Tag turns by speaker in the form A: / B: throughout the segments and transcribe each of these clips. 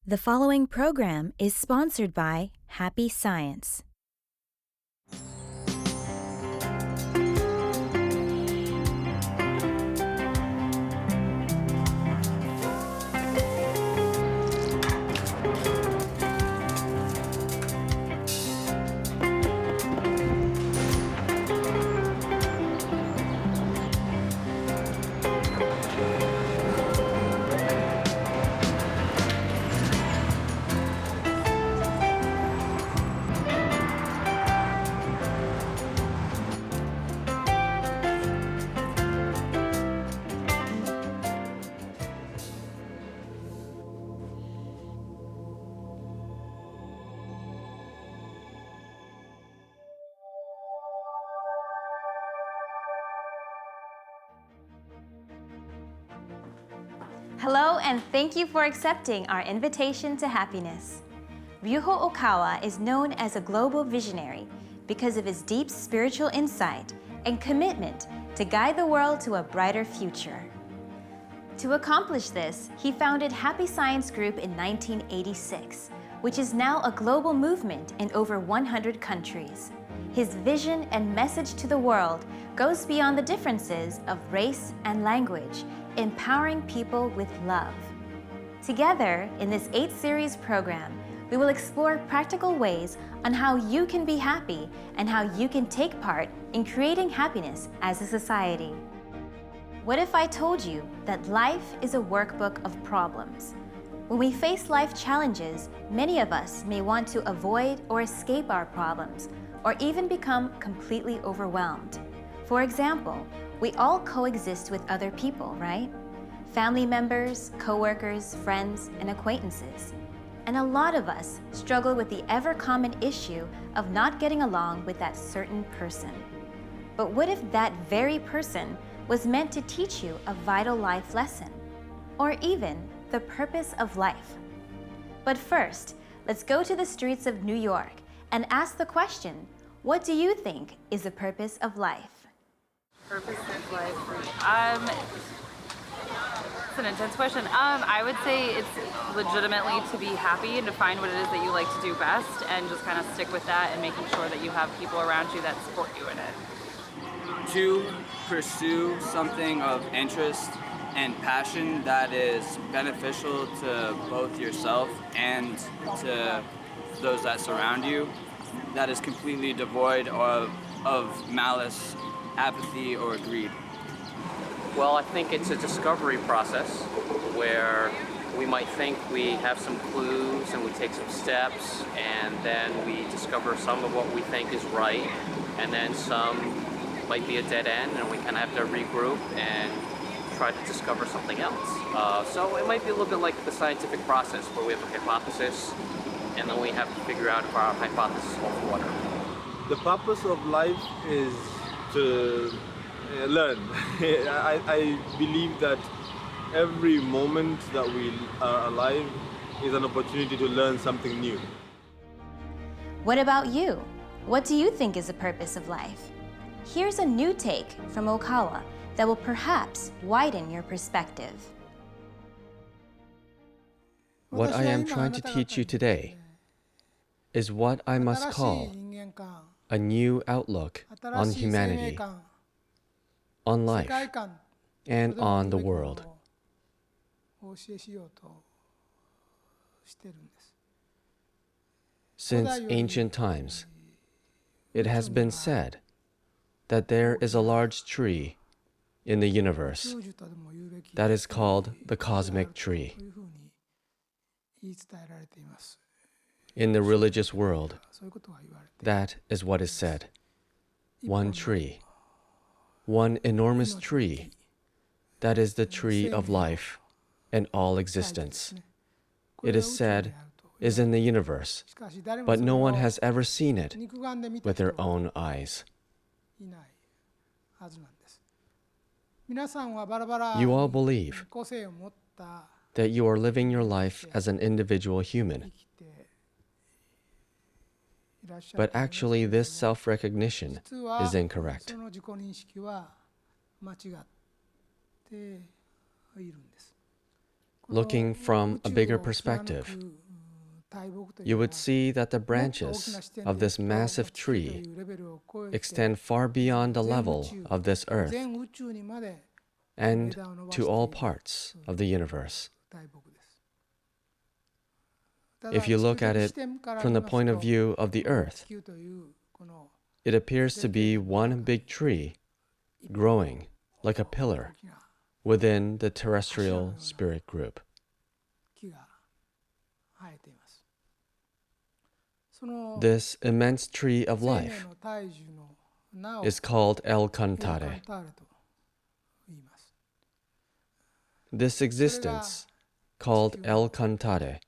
A: The following program is sponsored by Happy Science.
B: Hello, and thank you for accepting our invitation to happiness. Ryuho Okawa is known as a global visionary because of his deep spiritual insight and commitment to guide the world to a brighter future. To accomplish this, he founded Happy Science Group in 1986, which is now a global movement in over 100 countries. His vision and message to the world goes beyond the differences of race and language, empowering people with love. Together, in this 8-series program, we will explore practical ways on how you can be happy and how you can take part in creating happiness as a society. What if I told you that life is a workbook of problems? When we face life challenges, many of us may want to avoid or escape our problems, or even become completely overwhelmed. For example, we all coexist with other people, right? Family members, coworkers, friends, and acquaintances. And a lot of us struggle with the ever-common issue of not getting along with that certain person. But what if that very person was meant to teach you a vital life lesson? Or even the purpose of life? But first, let's go to the streets of New York and ask the question, what do you think is the purpose of life?
C: Purpose of life. It's an intense question. I would say it's legitimately to be happy and to find what it is that you like to do best and just kind of stick with that and making sure that you have people around you that support you in it.
D: To pursue something of interest and passion that is beneficial to both yourself and to those that surround you, that is completely devoid of malice, apathy, or greed.
E: Well, I think it's a discovery process where we might think we have some clues and we take some steps and then we discover some of what we think is right, and then some might be a dead end and we kind of have to regroup and try to discover something else. So it might be a little bit like the scientific process where we have a hypothesis and then we have to figure out if our hypothesis holds water.
F: The purpose of life is to learn. I believe that every moment that we are alive is an opportunity to learn something new.
B: What about you? What do you think is the purpose of life? Here's a new take from Okawa that will perhaps widen your perspective.
G: What I am trying to teach you today is what I must call a new outlook on humanity, on life, and on the world. Since ancient times, it has been said that there is a large tree in the universe that is called the cosmic tree. In the religious world, that is what is said. One tree, one enormous tree, that is the tree of life and all existence. It is said is in the universe, but no one has ever seen it with their own eyes. You all believe that you are living your life as an individual human. But actually, this self-recognition is incorrect. Looking from a bigger perspective, you would see that the branches of this massive tree extend far beyond the level of this earth and to all parts of the universe. If you look at it from the point of view of the earth, it appears to be one big tree growing like a pillar within the terrestrial spirit group. This immense tree of life is called El Cantare. This existence, called El Cantare,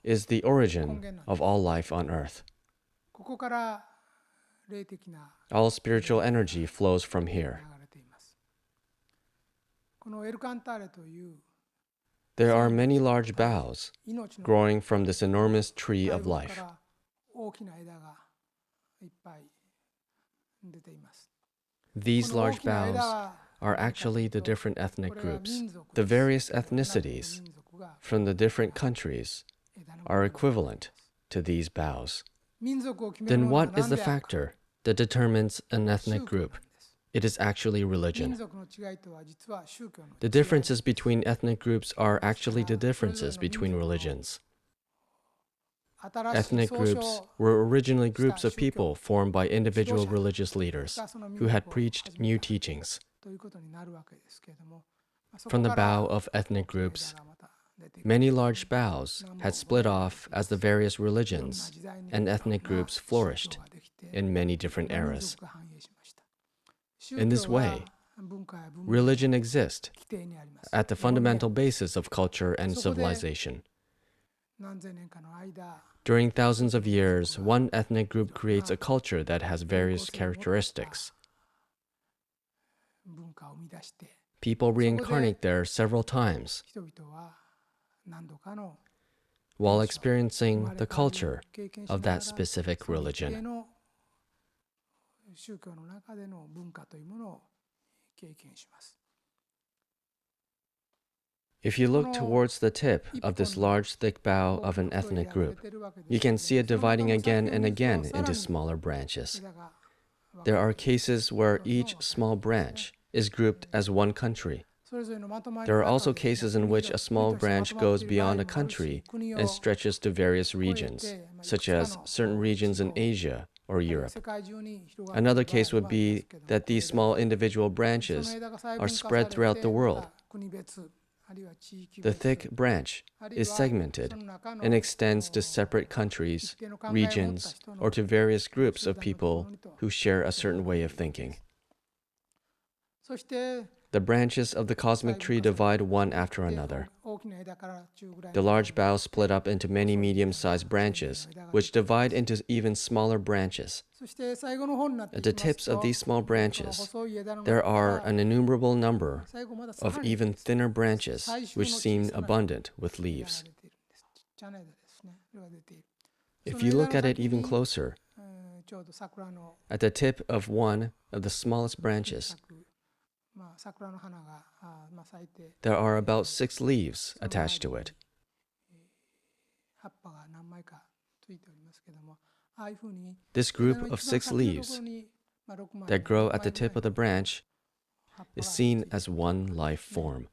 G: is the origin of all life on earth. All spiritual energy flows from here. There are many large boughs growing from this enormous tree of life. These large boughs are actually the different ethnic groups. The various ethnicities from the different countries are equivalent to these boughs. Then what is the factor that determines an ethnic group? It is actually religion. The differences between ethnic groups are actually the differences between religions. Ethnic groups were originally groups of people formed by individual religious leaders who had preached new teachings. From the bough of ethnic groups, many large boughs had split off as the various religions and ethnic groups flourished in many different eras. In this way, religion exists at the fundamental basis of culture and civilization. During thousands of years, one ethnic group creates a culture that has various characteristics. People reincarnate there several times while experiencing the culture of that specific religion. If you look towards the tip of this large, thick bough of an ethnic group, you can see it dividing again and again into smaller branches. There are cases where each small branch is grouped as one country. There are also cases in which a small branch goes beyond a country and stretches to various regions, such as certain regions in Asia or Europe. Another case would be that these small individual branches are spread throughout the world. The thick branch is segmented and extends to separate countries, regions, or to various groups of people who share a certain way of thinking. The branches of the cosmic tree divide one after another. The large boughs split up into many medium-sized branches, which divide into even smaller branches. At the tips of these small branches, there are an innumerable number of even thinner branches, which seem abundant with leaves. If you look at it even closer, at the tip of one of the smallest branches, there are about 6 leaves attached to it. This group of 6 leaves that grow at the tip of the branch is seen as one life form.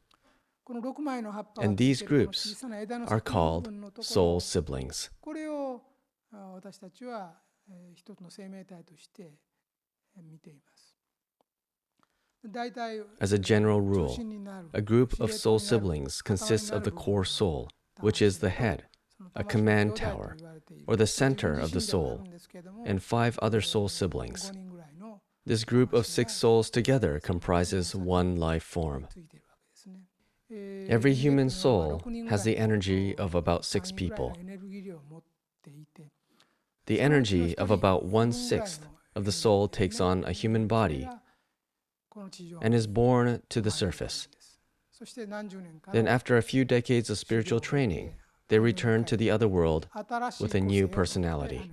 G: And these groups are called soul siblings. As a general rule, a group of soul siblings consists of the core soul, which is the head, a command tower, or the center of the soul, and 5 other soul siblings. This group of 6 souls together comprises one life form. Every human soul has the energy of about 6 people. The energy of about 1/6 of the soul takes on a human body and is born to the surface. Then after a few decades of spiritual training, they return to the other world with a new personality.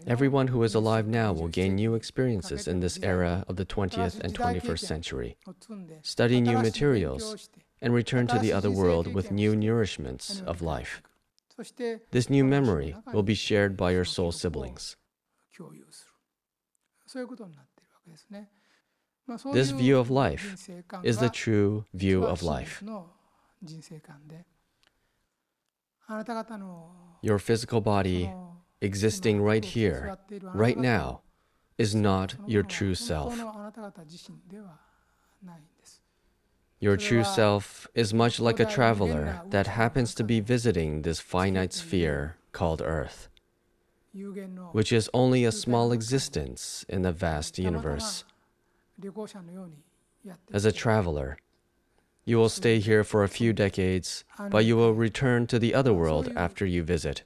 G: Everyone who is alive now will gain new experiences in this era of the 20th and 21st century, study new materials, and return to the other world with new nourishments of life. This new memory will be shared by your soul siblings. This view of life is the true view of life. Your physical body, existing right here, right now, is not your true self. Your true self is much like a traveler that happens to be visiting this finite sphere called Earth, which is only a small existence in the vast universe. As a traveler, you will stay here for a few decades, but you will return to the other world after you visit.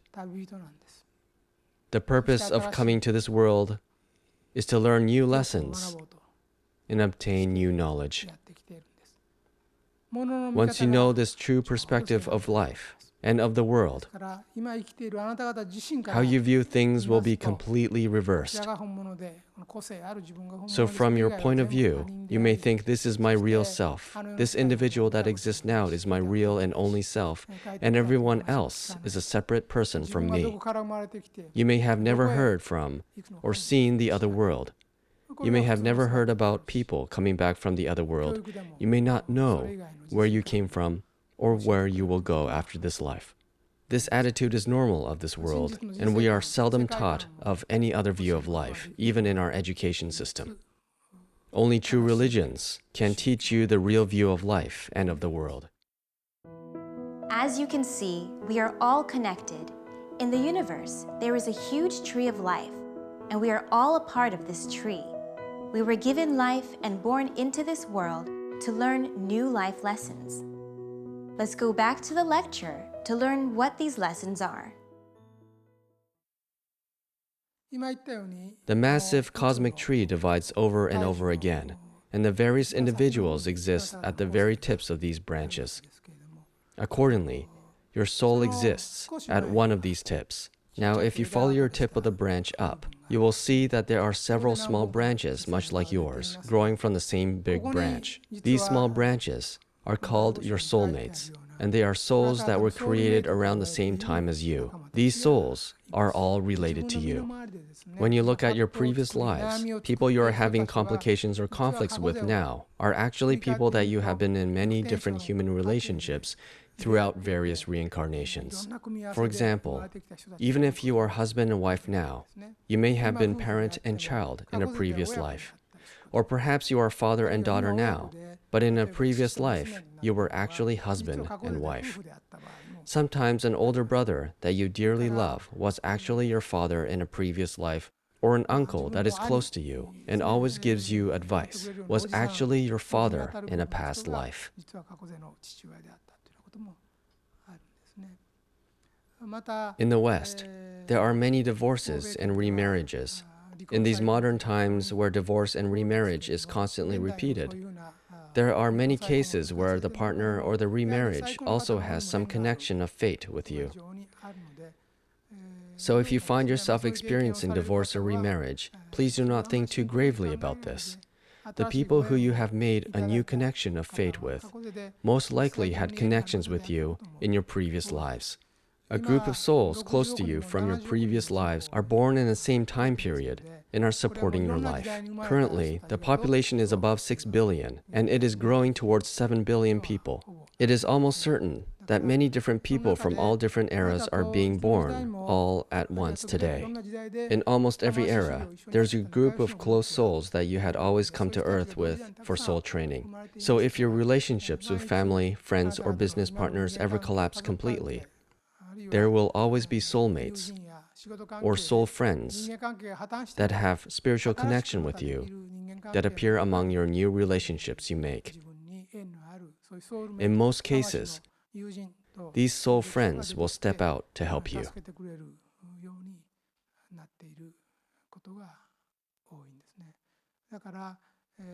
G: The purpose of coming to this world is to learn new lessons and obtain new knowledge. Once you know this true perspective of life and of the world, how you view things will be completely reversed. So from your point of view, you may think this is my real self. This individual that exists now is my real and only self, and everyone else is a separate person from me. You may have never heard from or seen the other world. You may have never heard about people coming back from the other world. You may not know where you came from or where you will go after this life. This attitude is normal of this world, and we are seldom taught of any other view of life, even in our education system. Only true religions can teach you the real view of life and of the world.
B: As you can see, we are all connected. In the universe, there is a huge tree of life, and we are all a part of this tree. We were given life and born into this world to learn new life lessons. Let's go back to the lecture to learn what these lessons are.
G: The massive cosmic tree divides over and over again, and the various individuals exist at the very tips of these branches. Accordingly, your soul exists at one of these tips. Now, if you follow your tip of the branch up, you will see that there are several small branches, much like yours, growing from the same big branch. These small branches are called your soulmates, and they are souls that were created around the same time as you. These souls are all related to you. When you look at your previous lives, people you are having complications or conflicts with now are actually people that you have been in many different human relationships throughout various reincarnations. For example, even if you are husband and wife now, you may have been parent and child in a previous life. Or perhaps you are father and daughter now, but in a previous life, you were actually husband and wife. Sometimes an older brother that you dearly love was actually your father in a previous life, or an uncle that is close to you and always gives you advice was actually your father in a past life. In the West, there are many divorces and remarriages. In these modern times where divorce and remarriage is constantly repeated, there are many cases where the partner or the remarriage also has some connection of fate with you. So if you find yourself experiencing divorce or remarriage, please do not think too gravely about this. The people who you have made a new connection of fate with most likely had connections with you in your previous lives. A group of souls close to you from your previous lives are born in the same time period and are supporting your life. Currently, the population is above 6 billion, and it is growing towards 7 billion people. It is almost certain that many different people from all different eras are being born all at once today. In almost every era, there's a group of close souls that you had always come to Earth with for soul training. So if your relationships with family, friends, or business partners ever collapse completely, there will always be soulmates or soul friends that have spiritual connection with you that appear among your new relationships you make. In most cases, these soul friends will step out to help you.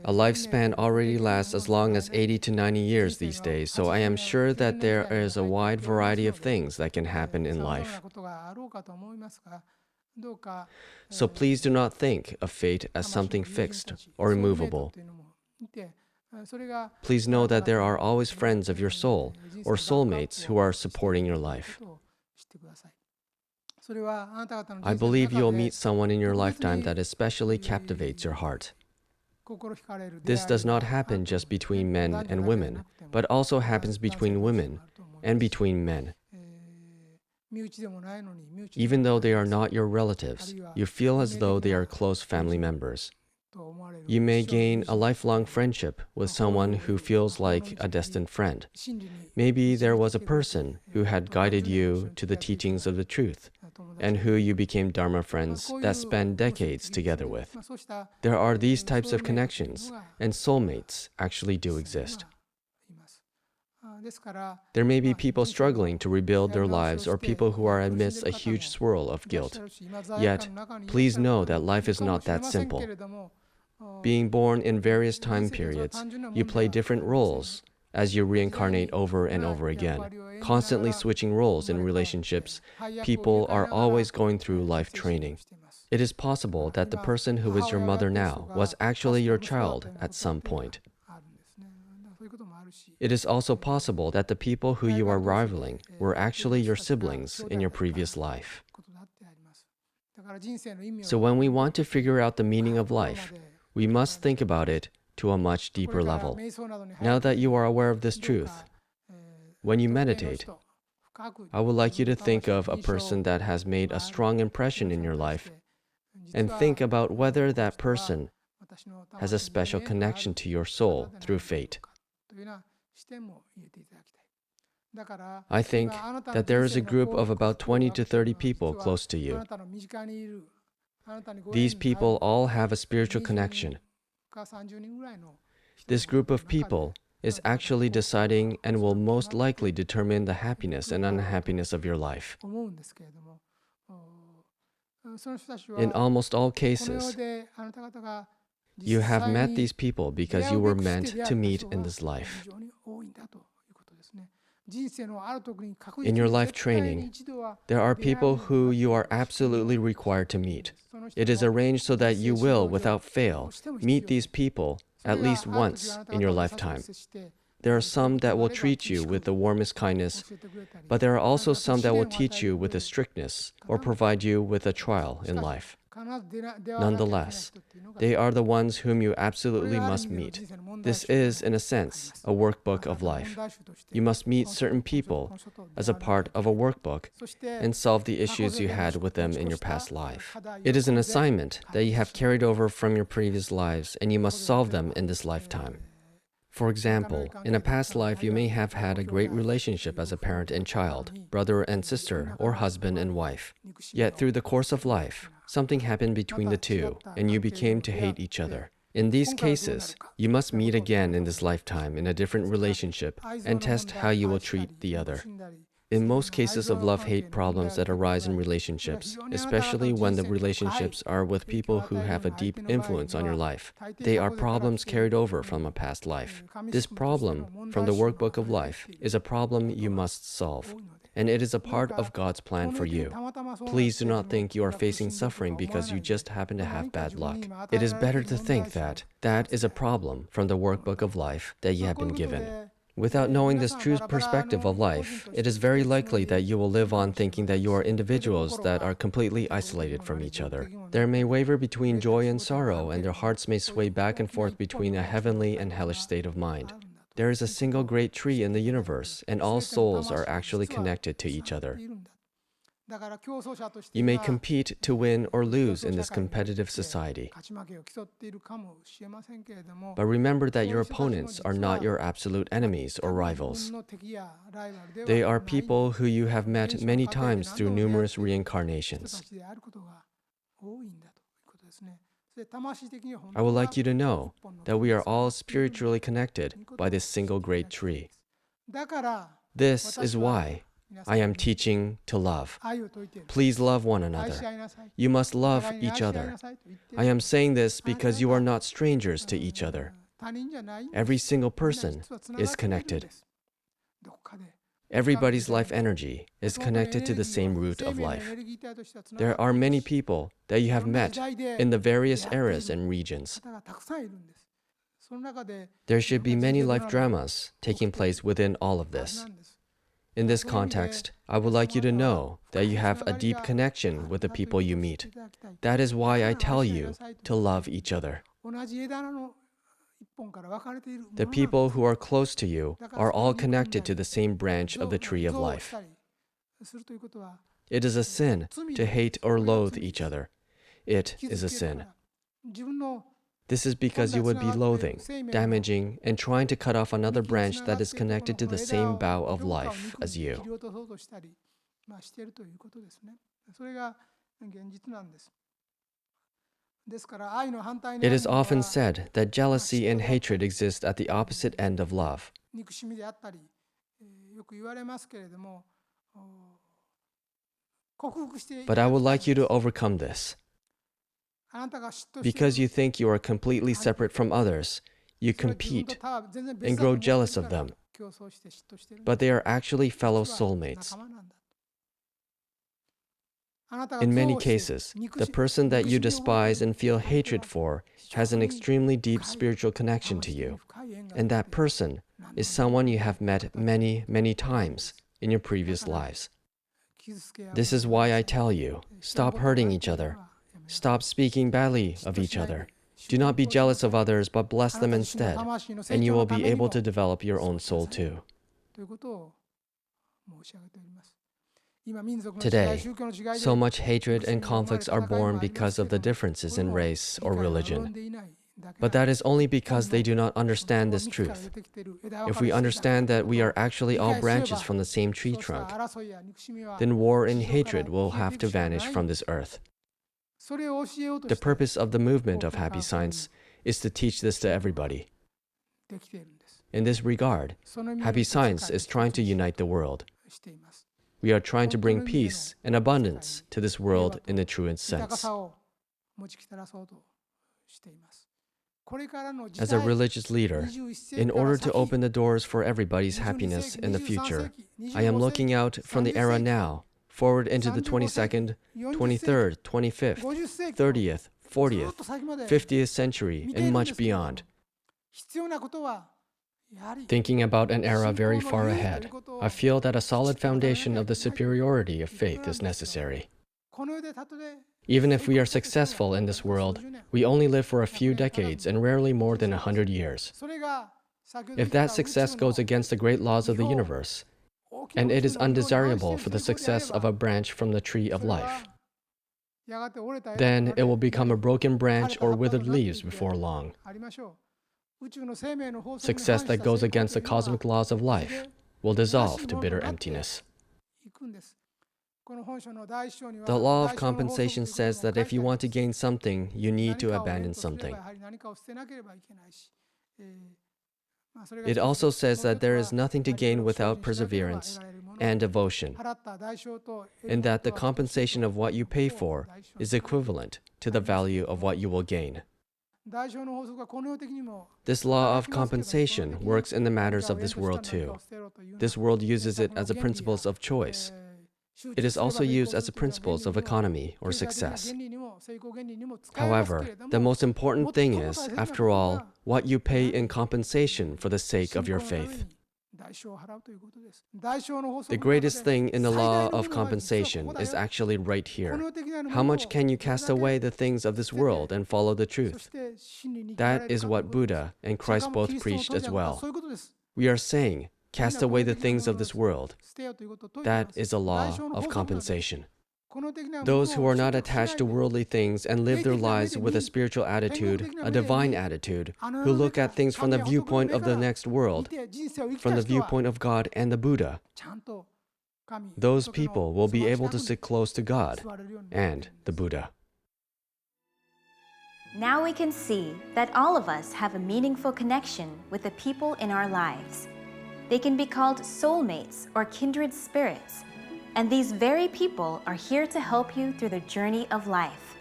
G: A lifespan already lasts as long as 80 to 90 years these days, so I am sure that there is a wide variety of things that can happen in life. So please do not think of fate as something fixed or immovable. Please know that there are always friends of your soul or soulmates who are supporting your life. I believe you'll meet someone in your lifetime that especially captivates your heart. This does not happen just between men and women, but also happens between women and between men. Even though they are not your relatives, you feel as though they are close family members. You may gain a lifelong friendship with someone who feels like a distant friend. Maybe there was a person who had guided you to the teachings of the truth, and who you became Dharma friends that spend decades together with. There are these types of connections, and soulmates actually do exist. There may be people struggling to rebuild their lives or people who are amidst a huge swirl of guilt. Yet, please know that life is not that simple. Being born in various time periods, you play different roles as you reincarnate over and over again, constantly switching roles in relationships. People are always going through life training. It is possible that the person who is your mother now was actually your child at some point. It is also possible that the people who you are rivaling were actually your siblings in your previous life. So when we want to figure out the meaning of life, we must think about it to a much deeper level. Now that you are aware of this truth, when you meditate, I would like you to think of a person that has made a strong impression in your life and think about whether that person has a special connection to your soul through fate. I think that there is a group of about 20 to 30 people close to you. These people all have a spiritual connection. This group of people is actually deciding and will most likely determine the happiness and unhappiness of your life. In almost all cases, you have met these people because you were meant to meet in this life. In your life training, there are people who you are absolutely required to meet. It is arranged so that you will, without fail, meet these people at least once in your lifetime. There are some that will treat you with the warmest kindness, but there are also some that will teach you with a strictness or provide you with a trial in life. Nonetheless, they are the ones whom you absolutely must meet. This is, in a sense, a workbook of life. You must meet certain people as a part of a workbook and solve the issues you had with them in your past life. It is an assignment that you have carried over from your previous lives, and you must solve them in this lifetime. For example, in a past life, you may have had a great relationship as a parent and child, brother and sister, or husband and wife. Yet through the course of life, something happened between the two, and you became to hate each other. In these cases, you must meet again in this lifetime in a different relationship and test how you will treat the other. In most cases of love-hate problems that arise in relationships, especially when the relationships are with people who have a deep influence on your life, they are problems carried over from a past life. This problem from the workbook of life is a problem you must solve, and it is a part of God's plan for you. Please do not think you are facing suffering because you just happen to have bad luck. It is better to think that that is a problem from the workbook of life that you have been given. Without knowing this true perspective of life, it is very likely that you will live on thinking that you are individuals that are completely isolated from each other. There may waver between joy and sorrow, and their hearts may sway back and forth between a heavenly and hellish state of mind. There is a single great tree in the universe, and all souls are actually connected to each other. You may compete to win or lose in this competitive society. But remember that your opponents are not your absolute enemies or rivals. They are people who you have met many times through numerous reincarnations. I would like you to know that we are all spiritually connected by this single great tree. This is why I am teaching to love. Please love one another. You must love each other. I am saying this because you are not strangers to each other. Every single person is connected. Everybody's life energy is connected to the same root of life. There are many people that you have met in the various eras and regions. There should be many life dramas taking place within all of this. In this context, I would like you to know that you have a deep connection with the people you meet. That is why I tell you to love each other. The people who are close to you are all connected to the same branch of the tree of life. It is a sin to hate or loathe each other. It is a sin. This is because you would be loathing, damaging, and trying to cut off another branch that is connected to the same bough of life as you. It is often said that jealousy and hatred exist at the opposite end of love. But I would like you to overcome this. Because you think you are completely separate from others, you compete and grow jealous of them. But they are actually fellow soulmates. In many cases, the person that you despise and feel hatred for has an extremely deep spiritual connection to you. And that person is someone you have met many, many times in your previous lives. This is why I tell you, stop hurting each other. Stop speaking badly of each other. Do not be jealous of others, but bless them instead, and you will be able to develop your own soul too. Today, so much hatred and conflicts are born because of the differences in race or religion. But that is only because they do not understand this truth. If we understand that we are actually all branches from the same tree trunk, then war and hatred will have to vanish from this earth. The purpose of the movement of Happy Science is to teach this to everybody. In this regard, Happy Science is trying to unite the world. We are trying to bring peace and abundance to this world in the truest sense. As a religious leader, in order to open the doors for everybody's happiness in the future, I am looking out from the era now, forward into the 22nd, 23rd, 25th, 30th, 40th, 50th century, and much beyond. Thinking about an era very far ahead, I feel that a solid foundation of the superiority of faith is necessary. Even if we are successful in this world, we only live for a few decades and rarely more than 100 years. If that success goes against the great laws of the universe, and it is undesirable for the success of a branch from the tree of life, then it will become a broken branch or withered leaves before long. Success that goes against the cosmic laws of life will dissolve to bitter emptiness. The law of compensation says that if you want to gain something, you need to abandon something. It also says that there is nothing to gain without perseverance and devotion, and that the compensation of what you pay for is equivalent to the value of what you will gain. This law of compensation works in the matters of this world too. This world uses it as a principle of choice. It is also used as a principle of economy or success. However, the most important thing is, after all, what you pay in compensation for the sake of your faith. The greatest thing in the law of compensation is actually right here. How much can you cast away the things of this world and follow the truth? That is what Buddha and Christ both preached as well. We are saying, cast away the things of this world. That is a law of compensation. Those who are not attached to worldly things and live their lives with a spiritual attitude, a divine attitude, who look at things from the viewpoint of the next world, from the viewpoint of God and the Buddha, those people will be able to sit close to God and the Buddha.
B: Now we can see that all of us have a meaningful connection with the people in our lives. They can be called soulmates or kindred spirits. And these very people are here to help you through the journey of life.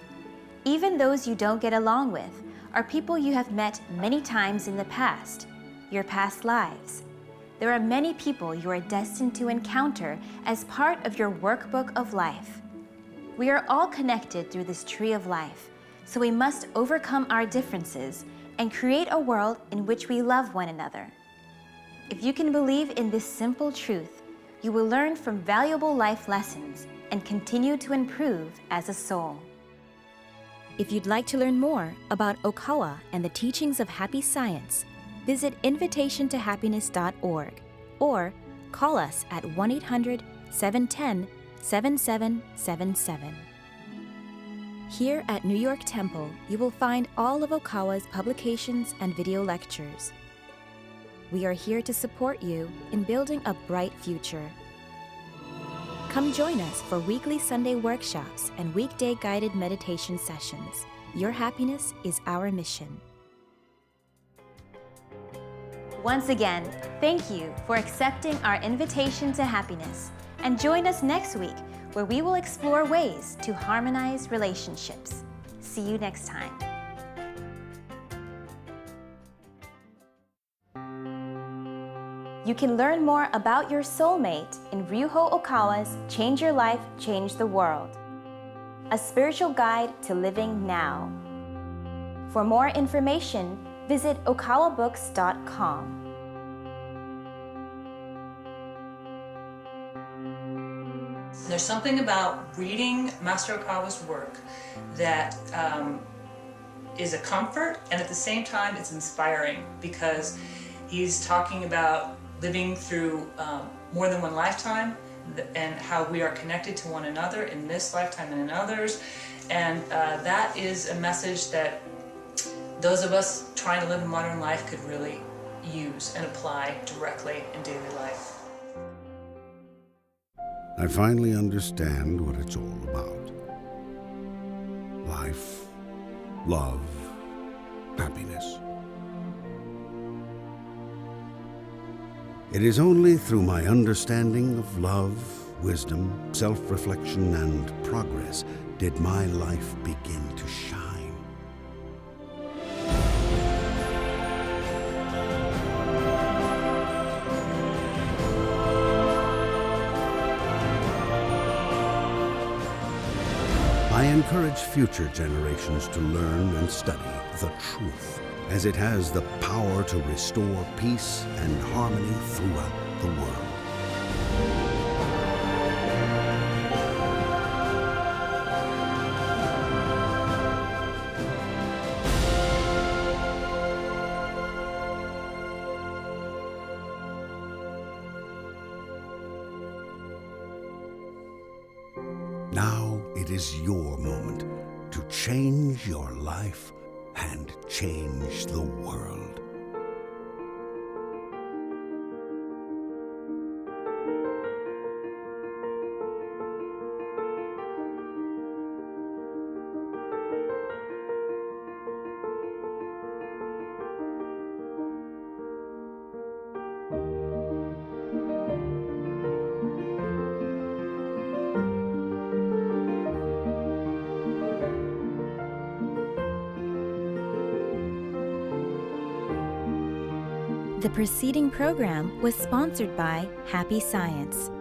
B: Even those you don't get along with are people you have met many times in the past, your past lives. There are many people you are destined to encounter as part of your workbook of life. We are all connected through this tree of life, so we must overcome our differences and create a world in which we love one another. If you can believe in this simple truth, you will learn from valuable life lessons and continue to improve as a soul.
A: If you'd like to learn more about Okawa and the teachings of happy science, visit invitationtohappiness.org or call us at 1-800-710-7777. Here at New York Temple, you will find all of Okawa's publications and video lectures. We are here to support you in building a bright future. Come join us for weekly Sunday workshops and weekday guided meditation sessions. Your happiness is our mission.
B: Once again, thank you for accepting our invitation to happiness, and join us next week where we will explore ways to harmonize relationships. See you next time. You can learn more about your soulmate in Ryuho Okawa's Change Your Life, Change the World, a spiritual guide to living now. For more information, visit okawabooks.com.
H: There's something about reading Master Okawa's work that is a comfort, and at the same time it's inspiring, because he's talking about living through more than one lifetime and how we are connected to one another in this lifetime and in others. And that is a message that those of us trying to live a modern life could really use and apply directly in daily life.
I: I finally understand what it's all about. Life, love, happiness. It is only through my understanding of love, wisdom, self-reflection, and progress did my life begin to shine. I encourage future generations to learn and study the truth, as it has the power to restore peace and harmony throughout the world. Now it is your moment to change your life and change the world.
A: The preceding program was sponsored by Happy Science.